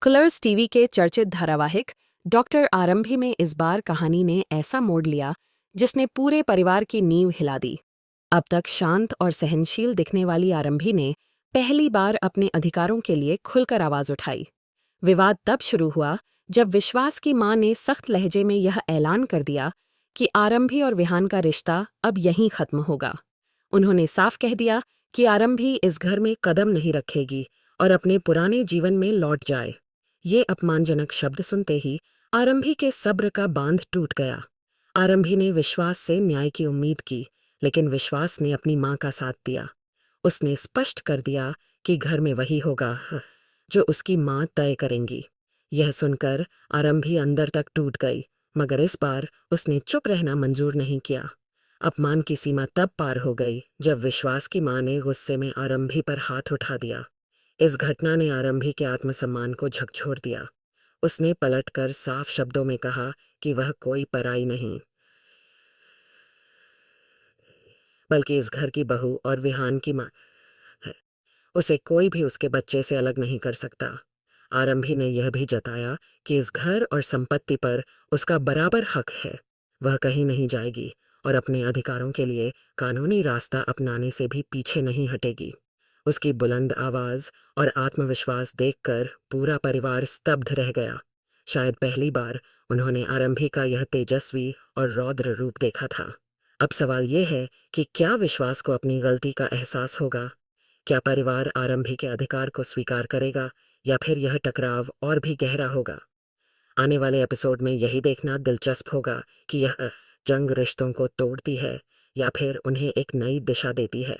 Colors TV के चर्चित धारावाहिक डॉक्टर आरंभी में इस बार कहानी ने ऐसा मोड़ लिया जिसने पूरे परिवार की नींव हिला दी। अब तक शांत और सहनशील दिखने वाली आरंभी ने पहली बार अपने अधिकारों के लिए खुलकर आवाज उठाई। विवाद तब शुरू हुआ जब विश्वास की मां ने सख्त लहजे में यह ऐलान कर दिया कि आरंभी और विहान का रिश्ता अब यहीं खत्म होगा। उन्होंने साफ कह दिया कि आरंभी इस घर में कदम नहीं रखेगी और अपने पुराने जीवन में लौट जाए। ये अपमानजनक शब्द सुनते ही आरंभी के सब्र का बांध टूट गया। आरंभी ने विश्वास से न्याय की उम्मीद की, लेकिन विश्वास ने अपनी मां का साथ दिया। उसने स्पष्ट कर दिया कि घर में वही होगा जो उसकी मां तय करेंगी। यह सुनकर आरंभी अंदर तक टूट गई, मगर इस बार उसने चुप रहना मंजूर नहीं किया। अपमान की सीमा तब पार हो गई जब विश्वास की मां ने गुस्से में आरंभी पर हाथ उठा दिया। इस घटना ने आरंभी के आत्मसम्मान को झकझोर दिया। उसने पलटकर साफ शब्दों में कहा कि वह कोई पराई नहीं, बल्कि इस घर की बहू और विहान की मां है। उसे कोई भी उसके बच्चे से अलग नहीं कर सकता। आरंभी ने यह भी जताया कि इस घर और संपत्ति पर उसका बराबर हक है। वह कहीं नहीं जाएगी और अपने अधिकारों के लिए कानूनी रास्ता अपनाने से भी पीछे नहीं हटेगी। उसकी बुलंद आवाज और आत्मविश्वास देखकर पूरा परिवार स्तब्ध रह गया। शायद पहली बार उन्होंने आरंभी का यह तेजस्वी और रौद्र रूप देखा था। अब सवाल यह है कि क्या विश्वास को अपनी गलती का एहसास होगा? क्या परिवार आरंभी के अधिकार को स्वीकार करेगा या फिर यह टकराव और भी गहरा होगा? आने वाले एपिसोड में यही देखना दिलचस्प होगा कि यह जंग रिश्तों को तोड़ती है या फिर उन्हें एक नई दिशा देती है।